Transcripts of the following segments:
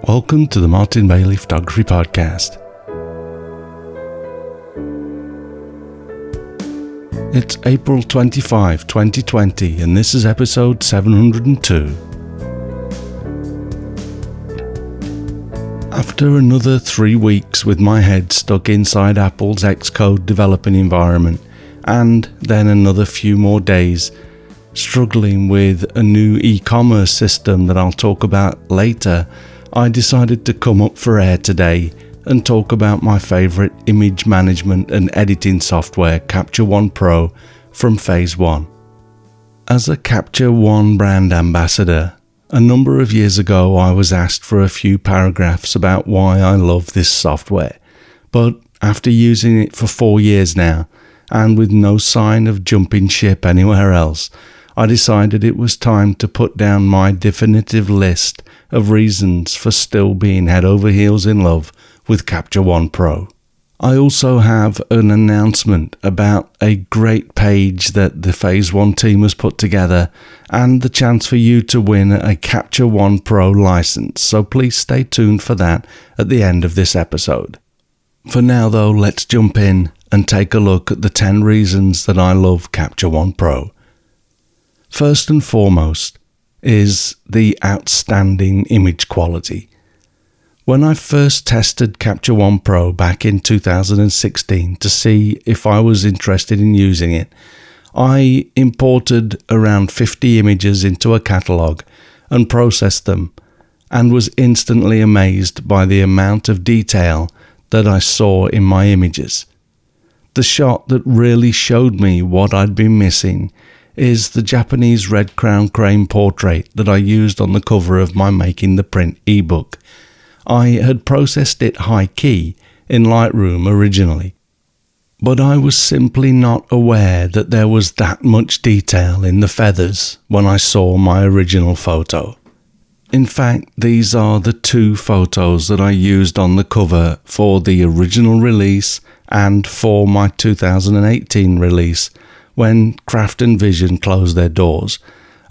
Welcome to the Martin Bailey Photography Podcast. It's April 25, 2020, and this is episode 702. After another 3 weeks with my head stuck inside Apple's Xcode developing environment, and then another few more days struggling with a new e-commerce system that I'll talk about later, I decided to come up for air today and talk about my favourite image management and editing software, Capture One Pro from Phase One. As a Capture One brand ambassador, a number of years ago I was asked for a few paragraphs about why I love this software, but after using it for 4 years now, and with no sign of jumping ship anywhere else, I decided it was time to put down my definitive list of reasons for still being head over heels in love with Capture One Pro. I also have an announcement about a great page that the Phase One team has put together and the chance for you to win a Capture One Pro license, so please stay tuned for that at the end of this episode. For now though, let's jump in and take a look at the 10 reasons that I love Capture One Pro. First and foremost is the outstanding image quality. When I first tested Capture One Pro back in 2016 to see if I was interested in using it, I imported around 50 images into a catalogue and processed them, and was instantly amazed by the amount of detail that I saw in my images. The shot that really showed me what I'd been missing is the Japanese red crown crane portrait that I used on the cover of my Making the Print ebook. I had processed it high key in Lightroom originally, but I was simply not aware that there was that much detail in the feathers when I saw my original photo. In fact, these are the 2 photos that I used on the cover for the original release and for my 2018 release when Craft and Vision closed their doors,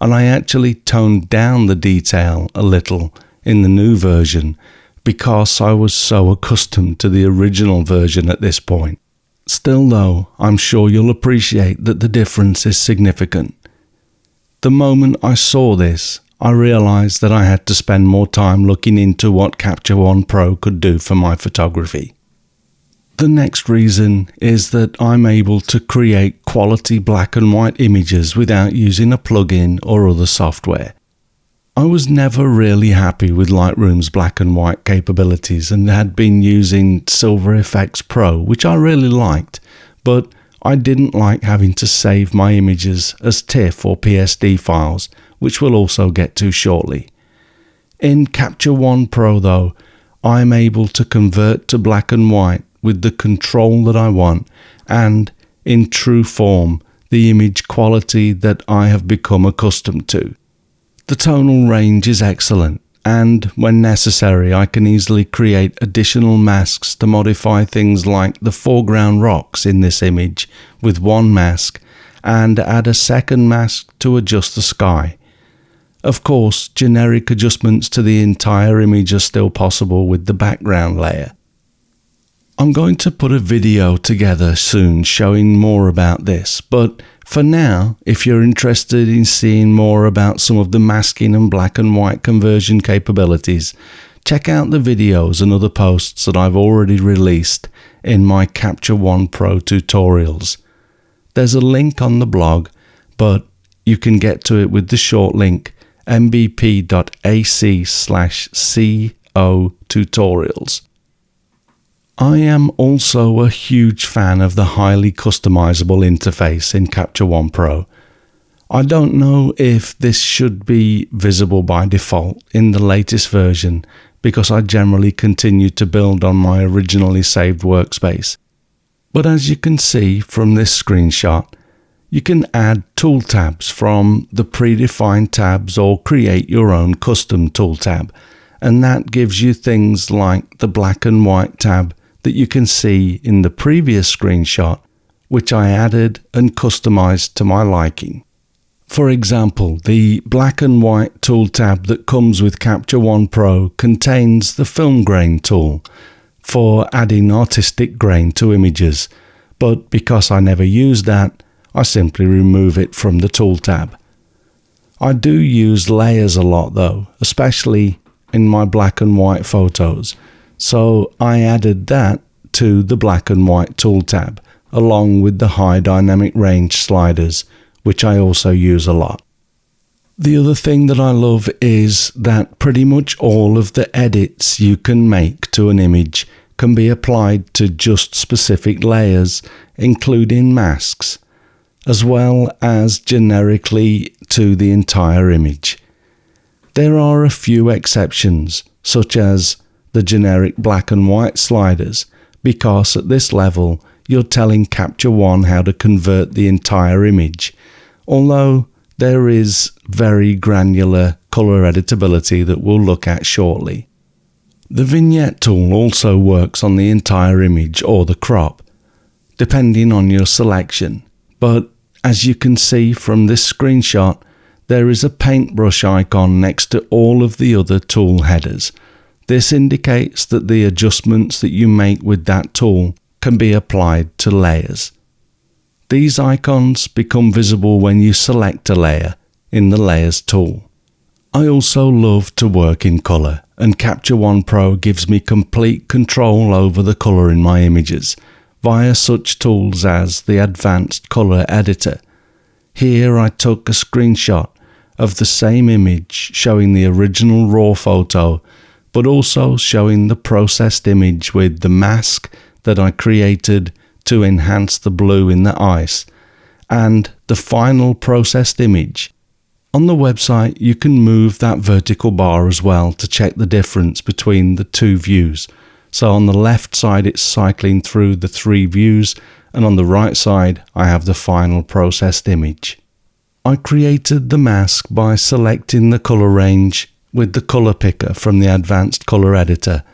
and I actually toned down the detail a little in the new version because I was so accustomed to the original version at this point. Still though, I'm sure you'll appreciate that the difference is significant. The moment I saw this, I realised that I had to spend more time looking into what Capture One Pro could do for my photography. The next reason is that I'm able to create quality black and white images without using a plugin or other software. I was never really happy with Lightroom's black and white capabilities and had been using Silver Efex Pro, which I really liked, but I didn't like having to save my images as TIFF or PSD files, which we'll also get to shortly. In Capture One Pro though, I'm able to convert to black and white with the control that I want and, in true form, the image quality that I have become accustomed to. The tonal range is excellent, and when necessary I can easily create additional masks to modify things like the foreground rocks in this image with one mask and add a second mask to adjust the sky. Of course, generic adjustments to the entire image are still possible with the background layer. I'm going to put a video together soon showing more about this, but for now, if you're interested in seeing more about some of the masking and black and white conversion capabilities, check out the videos and other posts that I've already released in my Capture One Pro tutorials. There's a link on the blog, but you can get to it with the short link mbp.ac/co tutorials. I am also a huge fan of the highly customizable interface in Capture One Pro. I don't know if this should be visible by default in the latest version because I generally continue to build on my originally saved workspace. But as you can see from this screenshot, you can add tool tabs from the predefined tabs or create your own custom tool tab, and that gives you things like the black and white tab that you can see in the previous screenshot, which I added and customized to my liking. For example, the black and white tool tab that comes with Capture One Pro contains the film grain tool for adding artistic grain to images, but because I never use that, I simply remove it from the tool tab. I do use layers a lot though, especially in my black and white photos, so I added that to the black and white tool tab, along with the high dynamic range sliders, which I also use a lot. The other thing that I love is that pretty much all of the edits you can make to an image can be applied to just specific layers, including masks, as well as generically to the entire image. There are a few exceptions, such as the generic black and white sliders, because at this level you're telling Capture One how to convert the entire image, although there is very granular color editability that we'll look at shortly. The vignette tool also works on the entire image or the crop, depending on your selection, but as you can see from this screenshot, there is a paintbrush icon next to all of the other tool headers. This indicates that the adjustments that you make with that tool can be applied to layers. These icons become visible when you select a layer in the Layers tool. I also love to work in color, and Capture One Pro gives me complete control over the color in my images via such tools as the Advanced Color Editor. Here I took a screenshot of the same image showing the original raw photo, but also showing the processed image with the mask that I created to enhance the blue in the ice, and the final processed image. On the website you can move that vertical bar as well to check the difference between the two views. So on the left side it's cycling through the three views, and on the right side I have the final processed image. I created the mask by selecting the color range with the color picker from the Advanced Color Editor,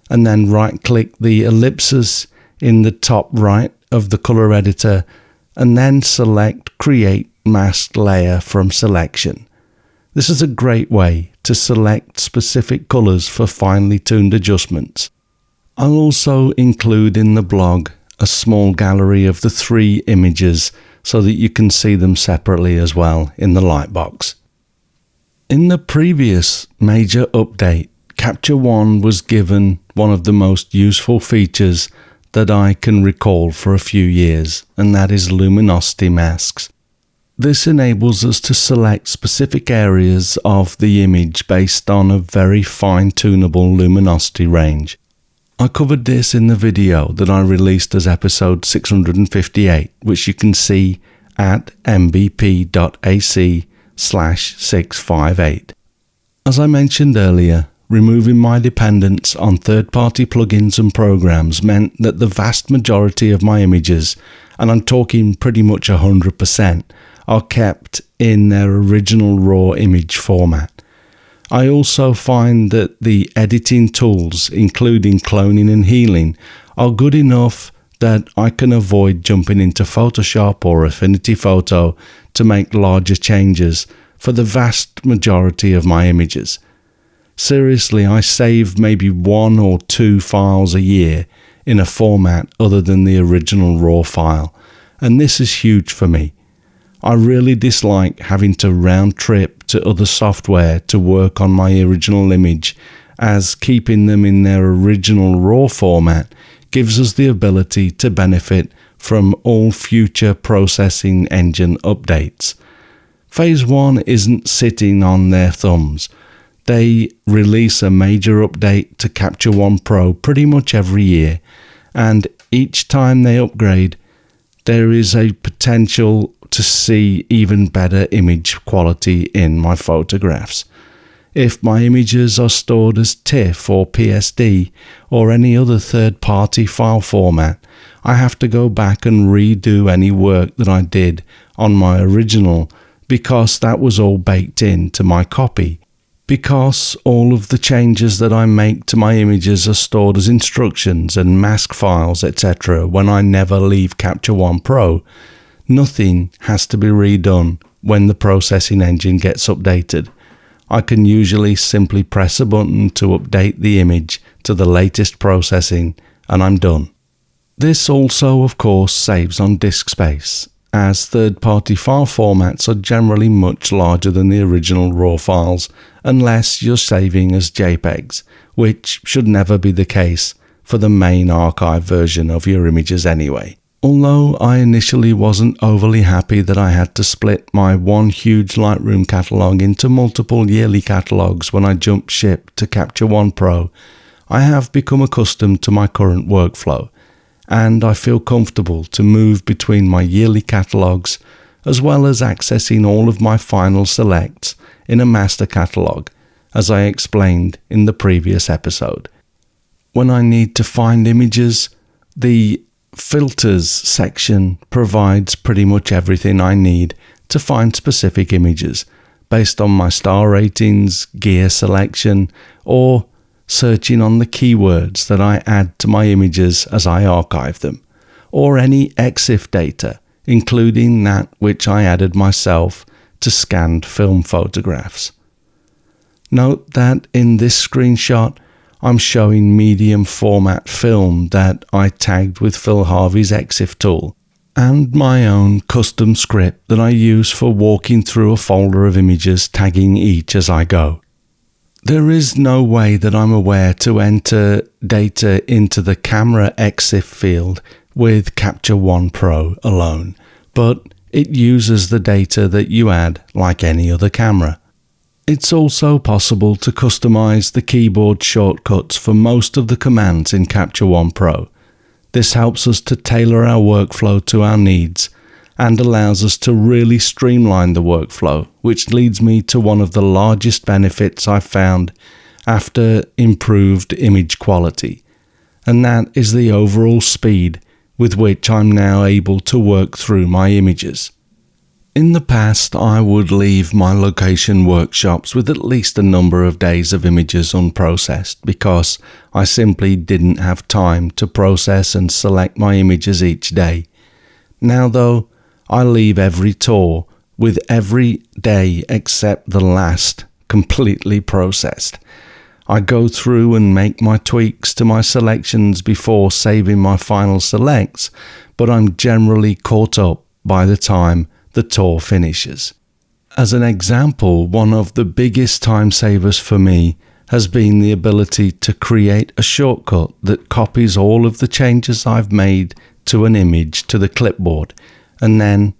and then right-click the ellipses in the top right of the color editor, and then select Create Masked Layer from Selection. This is a great way to select specific colors for finely tuned adjustments. I'll also include in the blog a small gallery of the three images so that you can see them separately as well in the lightbox. In the previous major update, Capture One was given one of the most useful features that I can recall for a few years, and that is luminosity masks. This enables us to select specific areas of the image based on a very fine-tunable luminosity range. I covered this in the video that I released as episode 658, which you can see at mbp.ac/658. As I mentioned earlier, removing my dependence on third-party plugins and programs meant that the vast majority of my images, and I'm talking pretty much 100%, are kept in their original raw image format. I also find that the editing tools, including cloning and healing, are good enough that I can avoid jumping into Photoshop or Affinity Photo to make larger changes for the vast majority of my images. Seriously, I save maybe 1 or 2 files a year in a format other than the original raw file, and this is huge for me. I really dislike having to round trip to other software to work on my original image, as keeping them in their original raw format gives us the ability to benefit from all future processing engine updates. Phase 1 isn't sitting on their thumbs. They release a major update to Capture One Pro pretty much every year, and each time they upgrade, there is a potential to see even better image quality in my photographs. If my images are stored as TIFF or PSD or any other third-party file format, I have to go back and redo any work that I did on my original because that was all baked into my copy. Because all of the changes that I make to my images are stored as instructions and mask files, etc. when I never leave Capture One Pro, nothing has to be redone when the processing engine gets updated. I can usually simply press a button to update the image to the latest processing, and I'm done. This also, of course, saves on disk space, as third-party file formats are generally much larger than the original RAW files unless you're saving as JPEGs, which should never be the case for the main archive version of your images anyway. Although I initially wasn't overly happy that I had to split my one huge Lightroom catalogue into multiple yearly catalogues when I jumped ship to Capture One Pro, I have become accustomed to my current workflow, and I feel comfortable to move between my yearly catalogues as well as accessing all of my final selects in a master catalogue, as I explained in the previous episode. When I need to find images, the Filters section provides pretty much everything I need to find specific images based on my star ratings, gear selection, or searching on the keywords that I add to my images as I archive them, or any EXIF data, including that which I added myself to scanned film photographs. Note that in this screenshot, I'm showing medium format film that I tagged with Phil Harvey's EXIF tool, and my own custom script that I use for walking through a folder of images, tagging each as I go. There is no way that I'm aware to enter data into the camera EXIF field with Capture One Pro alone, but it uses the data that you add like any other camera. It's also possible to customize the keyboard shortcuts for most of the commands in Capture One Pro. This helps us to tailor our workflow to our needs and allows us to really streamline the workflow, which leads me to one of the largest benefits I've found after improved image quality, and that is the overall speed with which I'm now able to work through my images. In the past, I would leave my location workshops with at least a number of days of images unprocessed because I simply didn't have time to process and select my images each day. Now though, I leave every tour with every day except the last completely processed. I go through and make my tweaks to my selections before saving my final selects, but I'm generally caught up by the time the tour finishes. As an example, one of the biggest time savers for me has been the ability to create a shortcut that copies all of the changes I've made to an image to the clipboard, and then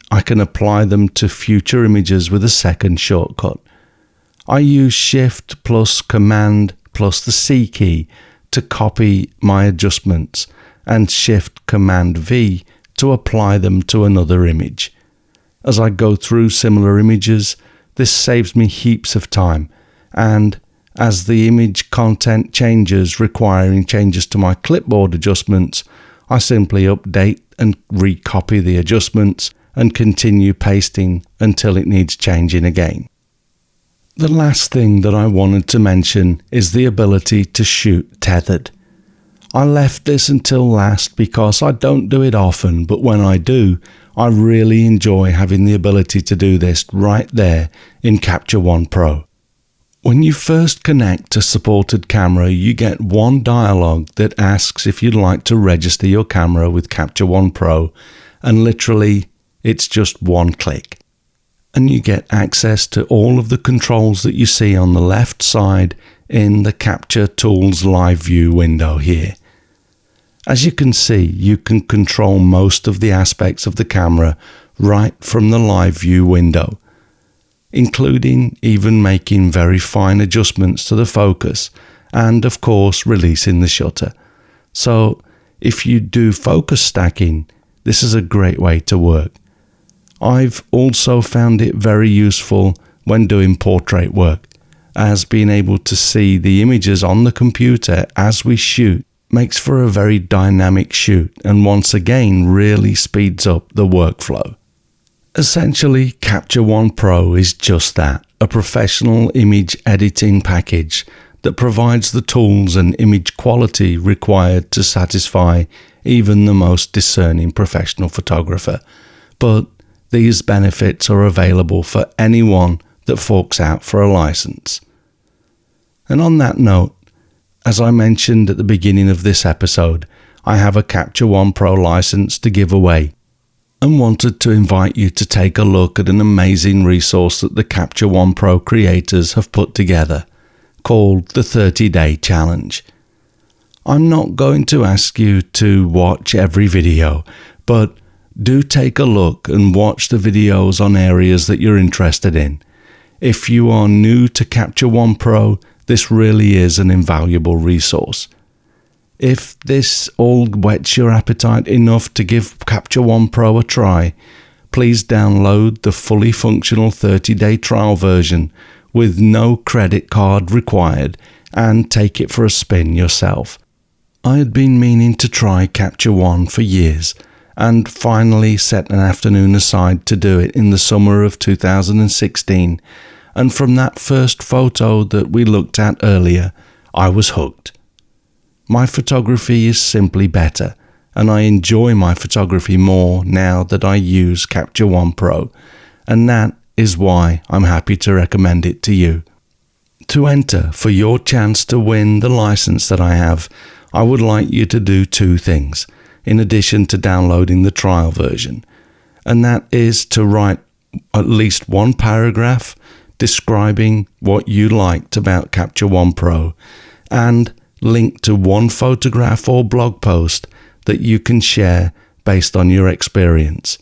I can apply them to future images with a second shortcut. I use Shift plus Command plus the C key to copy my adjustments and Shift Command V to apply them to another image. As I go through similar images, this saves me heaps of time, and as the image content changes requiring changes to my clipboard adjustments, I simply update and recopy the adjustments and continue pasting until it needs changing again. The last thing that I wanted to mention is the ability to shoot tethered. I left this until last because I don't do it often, but when I do, I really enjoy having the ability to do this right there in Capture One Pro. When you first connect a supported camera, you get one dialog that asks if you'd like to register your camera with Capture One Pro, and literally it's just one click. And you get access to all of the controls that you see on the left side in the Capture Tools Live View window here. As you can see, you can control most of the aspects of the camera right from the Live View window, including even making very fine adjustments to the focus and, of course, releasing the shutter. So, if you do focus stacking, this is a great way to work. I've also found it very useful when doing portrait work, as being able to see the images on the computer as we shoot makes for a very dynamic shoot and once again really speeds up the workflow. Essentially, Capture One Pro is just that, a professional image editing package that provides the tools and image quality required to satisfy even the most discerning professional photographer, but these benefits are available for anyone that forks out for a license. And on that note, as I mentioned at the beginning of this episode, I have a Capture One Pro license to give away and wanted to invite you to take a look at an amazing resource that the Capture One Pro creators have put together called the 30-Day Challenge. I'm not going to ask you to watch every video, but do take a look and watch the videos on areas that you're interested in. If you are new to Capture One Pro, this really is an invaluable resource. If this all whets your appetite enough to give Capture One Pro a try, please download the fully functional 30-day trial version with no credit card required and take it for a spin yourself. I had been meaning to try Capture One for years and finally set an afternoon aside to do it in the summer of 2016, and from that first photo that we looked at earlier, I was hooked. My photography is simply better, and I enjoy my photography more now that I use Capture One Pro, and that is why I'm happy to recommend it to you. To enter for your chance to win the license that I have, I would like you to do two things, in addition to downloading the trial version, and that is to write at least one paragraph describing what you liked about Capture One Pro, and link to one photograph or blog post that you can share based on your experience.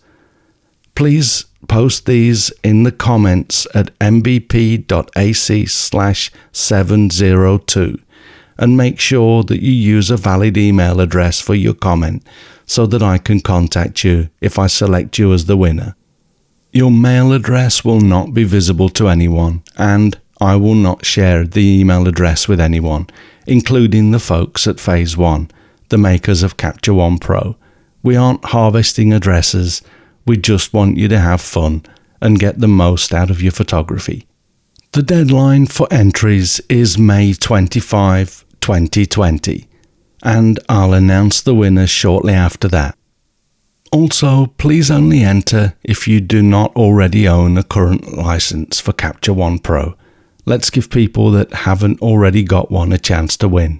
Please post these in the comments at mbp.ac/702 and make sure that you use a valid email address for your comment so that I can contact you if I select you as the winner. Your mail address will not be visible to anyone, and I will not share the email address with anyone, including the folks at Phase One, the makers of Capture One Pro. We aren't harvesting addresses, we just want you to have fun and get the most out of your photography. The deadline for entries is May 25, 2020, and I'll announce the winners shortly after that. Also, please only enter if you do not already own a current license for Capture One Pro. Let's give people that haven't already got one a chance to win.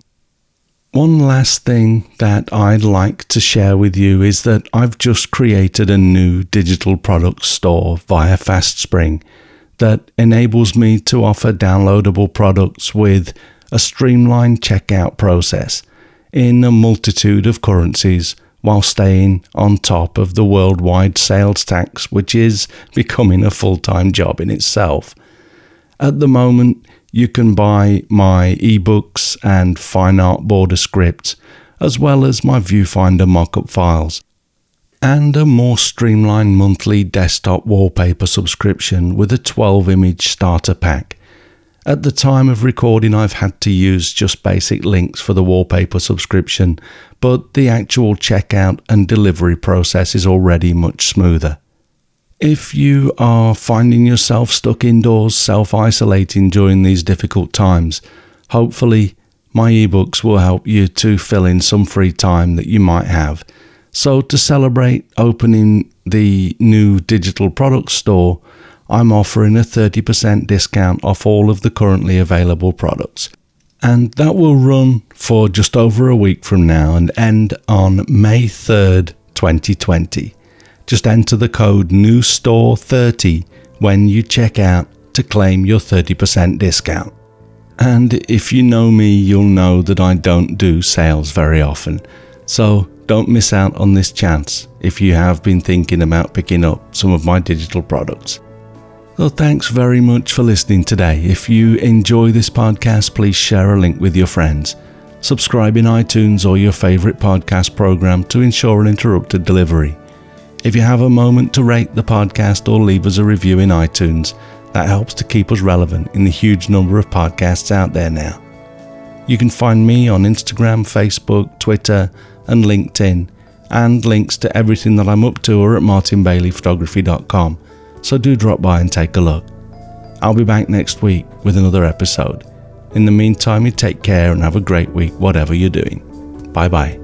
One last thing that I'd like to share with you is that I've just created a new digital product store via FastSpring that enables me to offer downloadable products with a streamlined checkout process in a multitude of currencies while staying on top of the worldwide sales tax, which is becoming a full-time job in itself. At the moment, you can buy my ebooks and fine art border scripts, as well as my viewfinder mockup files, and a more streamlined monthly desktop wallpaper subscription with a 12-image starter pack. At the time of recording, I've had to use just basic links for the wallpaper subscription, but the actual checkout and delivery process is already much smoother. If you are finding yourself stuck indoors self-isolating during these difficult times, hopefully my ebooks will help you to fill in some free time that you might have. So to celebrate opening the new digital product store, I'm offering a 30% discount off all of the currently available products. And that will run for just over a week from now and end on May 3rd, 2020. Just enter the code NEWSTORE30 when you check out to claim your 30% discount. And if you know me, you'll know that I don't do sales very often. So don't miss out on this chance if you have been thinking about picking up some of my digital products. So thanks very much for listening today. If you enjoy this podcast, please share a link with your friends. Subscribe in iTunes or your favorite podcast program to ensure uninterrupted delivery. If you have a moment to rate the podcast or leave us a review in iTunes, that helps to keep us relevant in the huge number of podcasts out there now. You can find me on Instagram, Facebook, Twitter, and LinkedIn, and links to everything that I'm up to are at martinbaileyphotography.com, so do drop by and take a look. I'll be back next week with another episode. In the meantime, you take care and have a great week, whatever you're doing. Bye bye.